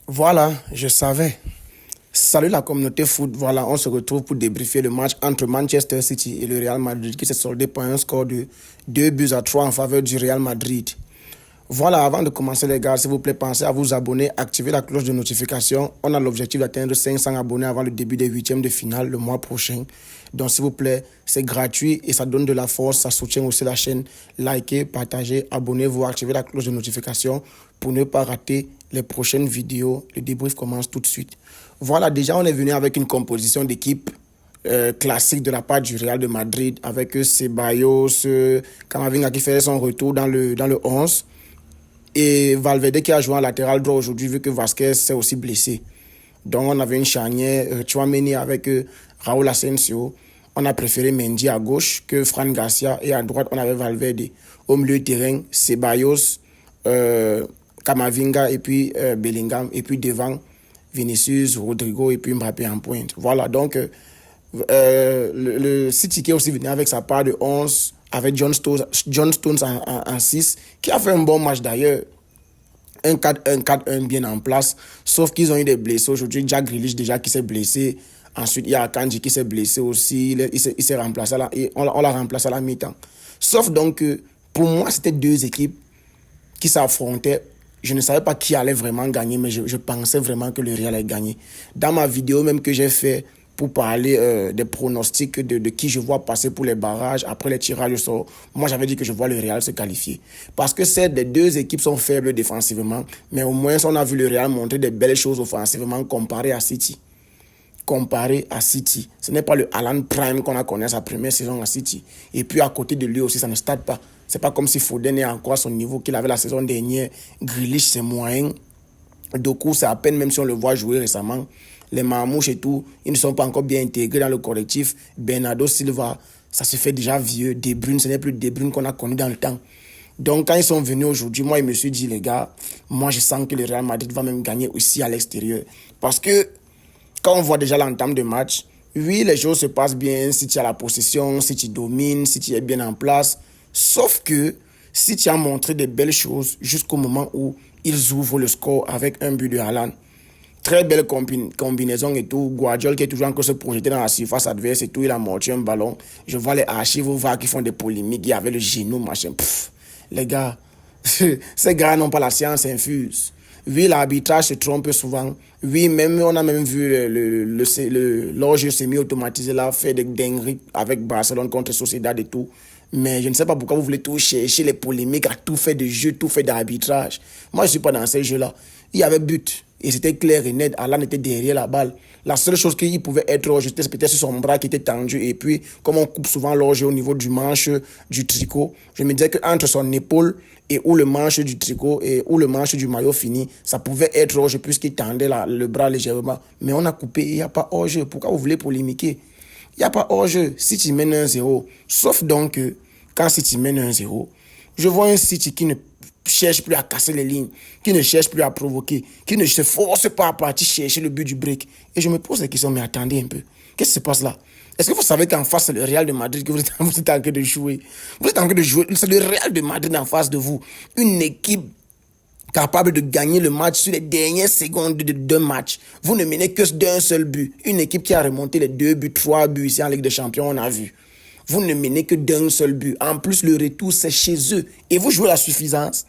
Voilà, je savais. Salut la communauté foot. Voilà, on se retrouve pour débriefer le match entre Manchester City et le Real Madrid qui s'est soldé par un score de 2 buts à 3 en faveur du Real Madrid. Voilà, avant de commencer les gars, s'il vous plaît, pensez à vous abonner, activer la cloche de notification. On a l'objectif d'atteindre 500 abonnés avant le début des huitièmes de finale le mois prochain. Donc s'il vous plaît, c'est gratuit et ça donne de la force, ça soutient aussi la chaîne. Likez, partagez, abonnez-vous, activez la cloche de notification pour ne pas rater les prochaines vidéos. Le débrief commence tout de suite. Voilà, déjà on est venu avec une composition d'équipe classique de la part du Real de Madrid avec Ceballos, Camavinga qui fait son retour dans le 11. Et Valverde qui a joué en latéral droit aujourd'hui vu que Vasquez s'est aussi blessé. Donc on avait une charnière, Tchouaméni avec Raúl Asensio. On a préféré Mendy à gauche que Fran Garcia et à droite on avait Valverde. Au milieu de terrain, Ceballos, Camavinga et puis Bellingham. Et puis devant, Vinicius, Rodrigo et puis Mbappé en pointe. Voilà, donc le City qui est aussi venu avec sa part de 11 avec John Stones en 6, qui a fait un bon match d'ailleurs. Un 4-1 bien en place, sauf qu'ils ont eu des blessés aujourd'hui. Jack Grealish déjà qui s'est blessé. Ensuite, il y a Akanji qui s'est blessé aussi. Il s'est remplacé on l'a remplacé à la mi-temps. Sauf donc que pour moi, c'était deux équipes qui s'affrontaient. Je ne savais pas qui allait vraiment gagner, mais je pensais vraiment que le Real allait gagner. Dans ma vidéo même que j'ai fait pour parler des pronostics de qui je vois passer pour les barrages, après les tirages au sort, moi j'avais dit que je vois le Real se qualifier. Parce que les deux équipes sont faibles défensivement, mais au moins on a vu le Real montrer des belles choses offensivement comparé à City. Ce n'est pas le Haaland Prime qu'on a connu à sa première saison à City. Et puis à côté de lui aussi, ça ne stade pas. C'est pas comme si Foden est encore à son niveau qu'il avait la saison dernière. Grealish, c'est moyen. Doku, c'est à peine, même si on le voit jouer récemment. Les Marmouches et tout, ils ne sont pas encore bien intégrés dans le collectif. Bernardo Silva, ça se fait déjà vieux. De Bruyne, ce n'est plus De Bruyne qu'on a connu dans le temps. Donc quand ils sont venus aujourd'hui, moi je me suis dit, les gars, moi je sens que le Real Madrid va même gagner aussi à l'extérieur. Parce que quand on voit déjà l'entame de match, oui, les choses se passent bien, si tu as la possession, si tu domines, si tu es bien en place. Sauf que si tu as montré des belles choses jusqu'au moment où ils ouvrent le score avec un but de Haaland. Très belle combinaison et tout. Guardiola qui est toujours encore se projeter dans la surface adverse et tout. Il a mordu un ballon. Je vois les archives voir qui font des polémiques. Il y avait le genou, machin. Les gars, ces gars n'ont pas la science infuse. Oui, l'arbitrage se trompe souvent. Oui, même on a même vu l'horloge semi-automatisé là, fait des dingueries avec Barcelone contre Sociedad et tout. Mais je ne sais pas pourquoi vous voulez tout chercher, les polémiques, à tout fait de jeu, tout fait d'arbitrage. Moi, je ne suis pas dans ces jeux-là. Il y avait but. Et c'était clair et net. Alan était derrière la balle. La seule chose qu'il pouvait être hors c'était peut-être sur son bras qui était tendu. Et puis, comme on coupe souvent l'orge au niveau du manche du tricot, je me disais qu'entre son épaule et où le manche du tricot et où le manche du maillot finit, ça pouvait être orge puisqu'il tendait le bras légèrement. Mais on a coupé, il n'y a pas hors-jeu. Pourquoi vous voulez polémiquer? Il n'y a pas hors-jeu si tu mènes 1-0. Sauf donc que quand City mène 1-0, je vois un City qui ne cherche plus à casser les lignes, qui ne cherche plus à provoquer, qui ne se force pas à partir chercher le but du break. Et je me pose la question, mais attendez un peu, qu'est-ce qui se passe là? Est-ce que vous savez qu'en face, c'est le Real de Madrid que vous êtes en train de jouer? Vous êtes en train de jouer, c'est le Real de Madrid en face de vous. Une équipe capable de gagner le match sur les dernières secondes d'un match. Vous ne menez que d'un seul but. Une équipe qui a remonté les 2 buts, 3 buts ici en Ligue des Champions, on a vu. Vous ne menez que d'un seul but. En plus, le retour, c'est chez eux. Et vous jouez la suffisance.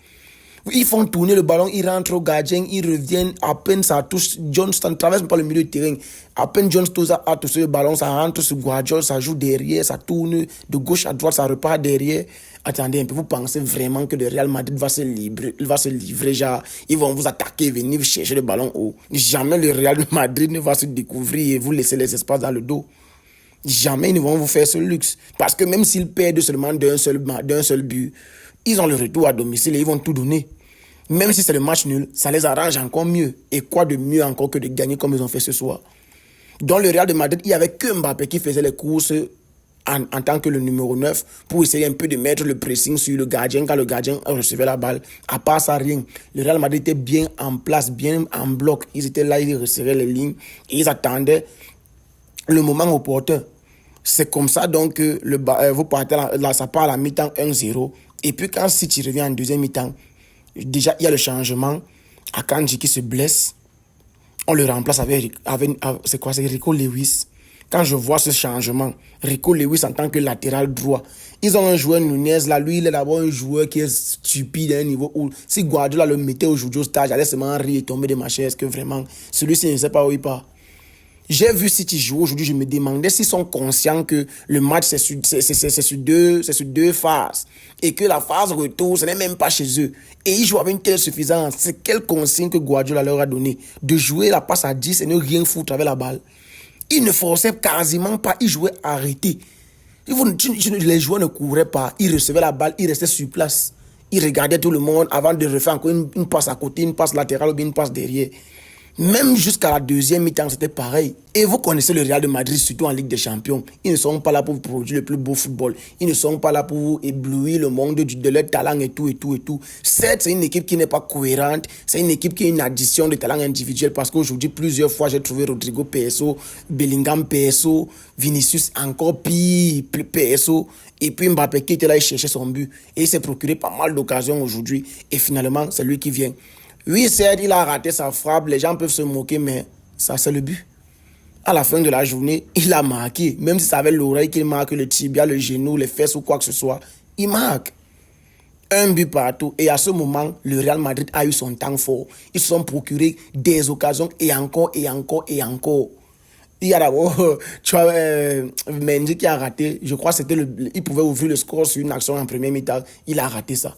Ils font tourner le ballon, ils rentrent au gardien, ils reviennent, à peine ça touche, Johnston ne traverse pas le milieu de terrain. À peine Johnston a touché le ballon, ça rentre sur Guardiola, ça joue derrière, ça tourne de gauche à droite, ça repart derrière. Attendez un peu, vous pensez vraiment que le Real Madrid va se livrer, genre, ils vont vous attaquer, venir chercher le ballon haut. Jamais le Real Madrid ne va se découvrir et vous laisser les espaces dans le dos. Jamais ils ne vont vous faire ce luxe. Parce que même s'ils perdent seulement d'un seul but, ils ont le retour à domicile et ils vont tout donner. Même si c'est le match nul, ça les arrange encore mieux. Et quoi de mieux encore que de gagner comme ils ont fait ce soir. Dans le Real de Madrid, il n'y avait que Mbappé qui faisait les courses en tant que le numéro 9 pour essayer un peu de mettre le pressing sur le gardien quand le gardien recevait la balle. À part ça, rien. Le Real Madrid était bien en place, bien en bloc. Ils étaient là, ils resserraient les lignes et ils attendaient le moment opportun. C'est comme ça donc que vous partez là, ça part à la mi-temps 1-0. Et puis quand City revient en deuxième mi-temps, déjà il y a le changement. Akanji qui se blesse. On le remplace c'est quoi, c'est Rico Lewis. Quand je vois ce changement, Rico Lewis en tant que latéral droit, ils ont un joueur Nunez là, lui il est d'abord un joueur qui est stupide à un niveau où si Guardiola le mettait aujourd'hui au stage, allait seulement rire et tomber de ma chaise que vraiment, celui-ci ne sait pas où il part. J'ai vu City jouer aujourd'hui, je me demandais s'ils sont conscients que le match c'est sur deux phases et que la phase retour ce n'est même pas chez eux et ils jouent avec une telle suffisance. C'est quelle consigne que Guardiola leur a donné de jouer la passe à 10 et ne rien foutre avec la balle. Ils ne forçaient quasiment pas, ils jouaient arrêtés. Les joueurs ne couraient pas, ils recevaient la balle, ils restaient sur place. Ils regardaient tout le monde avant de refaire encore une passe à côté, une passe latérale ou bien une passe derrière. Même jusqu'à la deuxième mi-temps, c'était pareil. Et vous connaissez le Real de Madrid, surtout en Ligue des Champions. Ils ne sont pas là pour vous produire le plus beau football. Ils ne sont pas là pour vous éblouir le monde de leur talent et tout, et tout, et tout. Certes, c'est une équipe qui n'est pas cohérente. C'est une équipe qui est une addition de talents individuels parce qu'aujourd'hui, plusieurs fois, j'ai trouvé Rodrigo PSO, Bellingham PSO, Vinicius encore pire PSO. Et puis Mbappé qui était là, il cherchait son but. Et il s'est procuré pas mal d'occasions aujourd'hui. Et finalement, c'est lui qui vient. Oui, certes, il a raté sa frappe, les gens peuvent se moquer, mais ça, c'est le but. À la fin de la journée, il a marqué. Même si c'est avec l'oreille qu'il marque, le tibia, le genou, les fesses ou quoi que ce soit, il marque. Un but partout. Et à ce moment, le Real Madrid a eu son temps fort. Ils se sont procurés des occasions et encore, et encore, et encore. Il y a d'abord, tu vois, Mendy qui a raté. Je crois que il pouvait ouvrir le score sur une action en première mi-temps. Il a raté ça.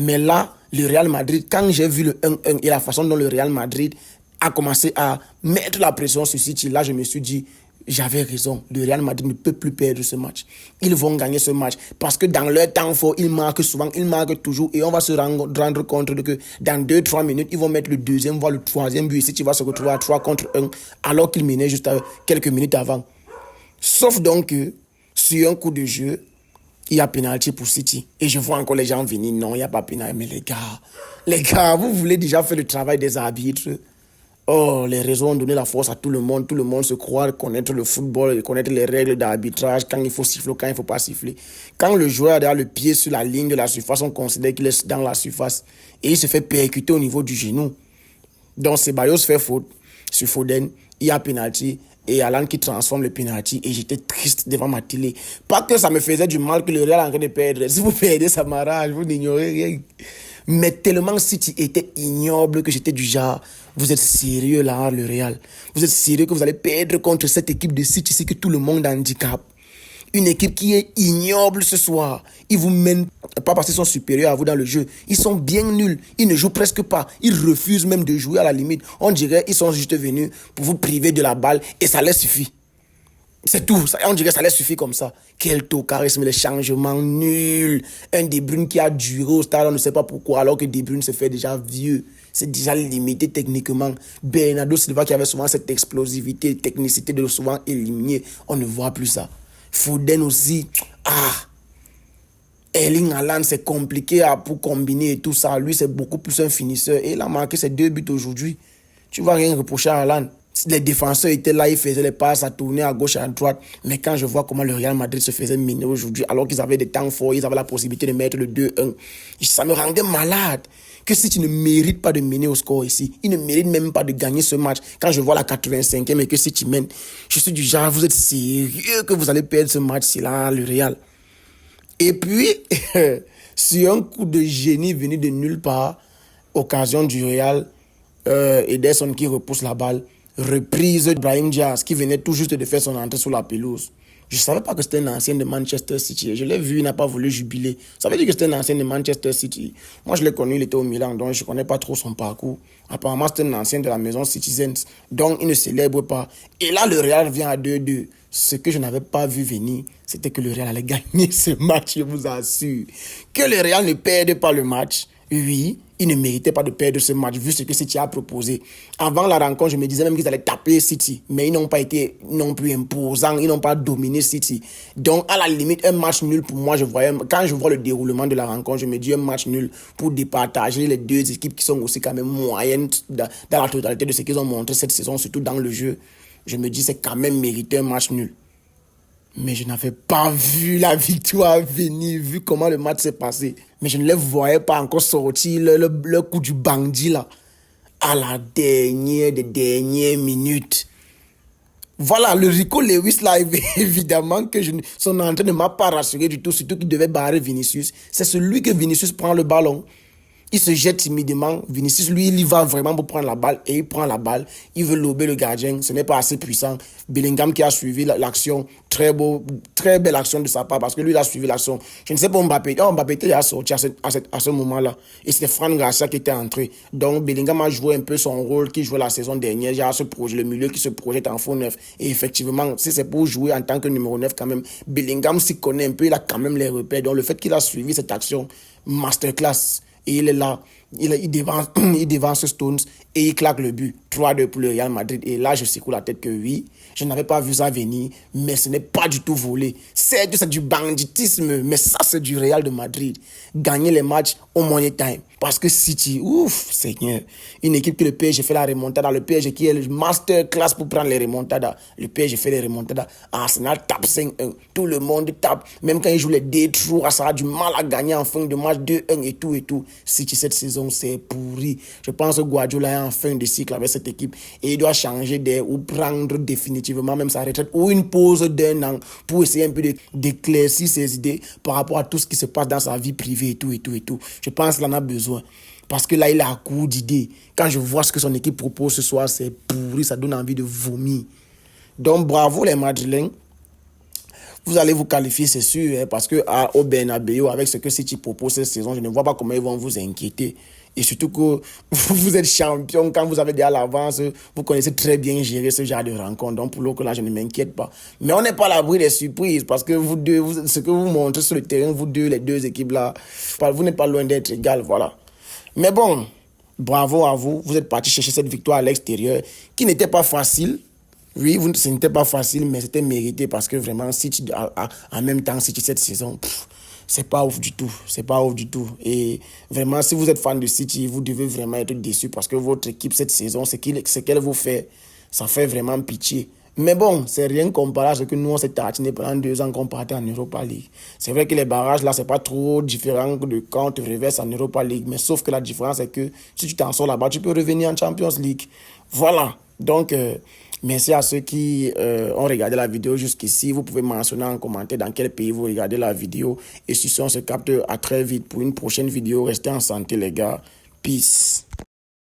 Mais là, le Real Madrid, quand j'ai vu le 1-1 et la façon dont le Real Madrid a commencé à mettre la pression sur City, là, je me suis dit, j'avais raison. Le Real Madrid ne peut plus perdre ce match. Ils vont gagner ce match. Parce que dans leur temps fort, ils marquent souvent, ils marquent toujours. Et on va se rendre compte que dans 2-3 minutes, ils vont mettre le deuxième, voire le troisième but. Et City va se retrouver à 3 contre 1, alors qu'ils menaient juste quelques minutes avant. Sauf donc que, sur un coup de jeu, il y a pénalty pour City. Et je vois encore les gens venir. Non, il n'y a pas pénalty. Mais les gars, vous voulez déjà faire le travail des arbitres. Oh, les réseaux ont donné la force à tout le monde. Tout le monde se croit connaître le football, connaître les règles d'arbitrage, quand il faut siffler, quand il ne faut pas siffler. Quand le joueur a le pied sur la ligne de la surface, on considère qu'il est dans la surface. Et il se fait percuter au niveau du genou. Donc, Ceballos fait faute sur Foden. Il y a pénalty. Et Alan qui transforme le penalty. Et j'étais triste devant ma télé. Pas que ça me faisait du mal que le Real est en train de perdre. Si vous perdez, ça m'arrange. Vous n'ignorez rien. Mais tellement City était ignoble que j'étais du genre, vous êtes sérieux là, le Real. Vous êtes sérieux que vous allez perdre contre cette équipe de City, c'est que tout le monde handicap. Une équipe qui est ignoble ce soir. Ils vous mènent, pas parce qu'ils sont supérieurs à vous dans le jeu. Ils sont bien nuls. Ils ne jouent presque pas. Ils refusent même de jouer à la limite. On dirait qu'ils sont juste venus pour vous priver de la balle et ça leur suffit. C'est tout. On dirait que ça leur suffit comme ça. Quel charisme, les changements nuls. Un De Bruyne qui a duré au stade, on ne sait pas pourquoi, alors que De Bruyne se fait déjà vieux. C'est déjà limité techniquement. Bernardo Silva qui avait souvent cette explosivité, technicité de souvent éliminer. On ne voit plus ça. Foden aussi. Erling Haaland, c'est compliqué pour combiner et tout ça. Lui, c'est beaucoup plus un finisseur. Et il a marqué ses 2 buts aujourd'hui. Tu ne vas rien reprocher à Haaland. Les défenseurs étaient là, ils faisaient les passes, à tourner à gauche et à droite. Mais quand je vois comment le Real Madrid se faisait miner aujourd'hui, alors qu'ils avaient des temps forts, ils avaient la possibilité de mettre le 2-1, ça me rendait malade. Que si tu ne mérites pas de mener au score ici, il ne mérite même pas de gagner ce match. Quand je vois la 85e et que si tu mènes, je suis du genre, vous êtes sérieux que vous allez perdre ce match-ci là, le Real. Et puis, sur un coup de génie venu de nulle part, occasion du Real, Ederson qui repousse la balle, reprise de Brahim Diaz qui venait tout juste de faire son entrée sur la pelouse. Je ne savais pas que c'était un ancien de Manchester City. Je l'ai vu, il n'a pas voulu jubiler. Ça veut dire que c'était un ancien de Manchester City. Moi, je l'ai connu, il était au Milan, donc je ne connais pas trop son parcours. Apparemment, c'était un ancien de la maison Citizens, donc il ne célèbre pas. Et là, le Real vient à 2-2. Ce que je n'avais pas vu venir, c'était que le Real allait gagner ce match, je vous assure. Que le Real ne perde pas le match, oui, il ne méritait pas de perdre ce match, vu ce que City a proposé. Avant la rencontre, je me disais même qu'ils allaient taper City, mais ils n'ont pas été non plus imposants, ils n'ont pas dominé City. Donc, à la limite, un match nul pour moi, quand je vois le déroulement de la rencontre, je me dis un match nul pour départager les deux équipes qui sont aussi quand même moyennes dans la totalité de ce qu'ils ont montré cette saison, surtout dans le jeu. Je me dis c'est quand même mérité un match nul. Mais je n'avais pas vu la victoire venir, vu comment le match s'est passé. Mais je ne les voyais pas encore sortir le coup du bandit là. à la dernière des dernières minutes. Voilà, le Rico Lewis là, évidemment que son entrée ne m'a pas rassuré du tout, surtout qu'il devait barrer Vinicius. C'est celui que Vinicius prend le ballon. Il se jette timidement. Vinicius, lui, il y va vraiment pour prendre la balle. Et il prend la balle. Il veut lober le gardien. Ce n'est pas assez puissant. Bellingham qui a suivi l'action. Très belle action de sa part parce que lui, il a suivi l'action. Je ne sais pas Mbappé. Oh, Mbappé était sorti à ce moment-là. Et c'était Fran Garcia qui était entré. Donc, Bellingham a joué un peu son rôle qu'il jouait la saison dernière. Il y a ce projet, le milieu qui se projette en faux neuf. Et effectivement, si c'est pour jouer en tant que numéro 9 quand même, Bellingham s'y connaît un peu. Il a quand même les repères. Donc, le fait qu'il a suivi cette action, masterclass. Et il est là, il devance Stones et il claque le but. 3-2 pour le Real Madrid. Et là, je secoue la tête que oui, je n'avais pas vu ça venir, mais ce n'est pas du tout volé. C'est du banditisme, mais ça, c'est du Real de Madrid. Gagner les matchs au moyen time. Parce que City, ouf, Seigneur, une équipe que le PSG fait la remontada, le PSG qui est le master class pour prendre les remontadas. Le PSG fait les remontadas. Arsenal tape 5-1. Tout le monde tape. Même quand ils jouent les D3, ça a du mal à gagner en fin de match 2-1 et tout et tout. City, cette saison, c'est pourri. Je pense que Guardiola est en fin de cycle avec cette équipe et il doit changer d'air ou prendre définitivement même sa retraite ou une pause d'un an pour essayer un peu d'éclaircir ses idées par rapport à tout ce qui se passe dans sa vie privée et tout et tout et tout. Je pense qu'il en a besoin. Parce que là, il est à court d'idées. Quand je vois ce que son équipe propose ce soir, c'est pourri, ça donne envie de vomir. Donc, bravo les Madrilènes. Vous allez vous qualifier, c'est sûr, hein, parce que au Bernabéu, avec ce que City propose cette saison, je ne vois pas comment ils vont vous inquiéter. Et surtout que vous êtes champion, quand vous avez déjà l'avance, vous connaissez très bien gérer ce genre de rencontre. Donc pour l'autre, là, je ne m'inquiète pas. Mais on n'est pas à l'abri des surprises, parce que vous deux, ce que vous montrez sur le terrain, vous deux, les deux équipes là, vous n'êtes pas loin d'être égal, voilà. Mais bon, bravo à vous, vous êtes partis chercher cette victoire à l'extérieur, qui n'était pas facile. Oui, ce n'était pas facile, mais c'était mérité parce que vraiment, City, en même temps, City cette saison, c'est pas ouf du tout. C'est pas ouf du tout. Et vraiment, si vous êtes fan de City, vous devez vraiment être déçu parce que votre équipe cette saison, ce qu'elle vous fait, ça fait vraiment pitié. Mais bon, c'est rien comparé à ce que nous, on s'est tartiné pendant 2 ans qu'on partait en Europa League. C'est vrai que les barrages, là, c'est pas trop différent de quand on te reverse en Europa League. Mais sauf que la différence, c'est que si tu t'en sors là-bas, tu peux revenir en Champions League. Voilà. Donc, merci à ceux qui ont regardé la vidéo jusqu'ici. Vous pouvez mentionner en commentaire dans quel pays vous regardez la vidéo. Et si on se capte à très vite pour une prochaine vidéo. Restez en santé, les gars. Peace.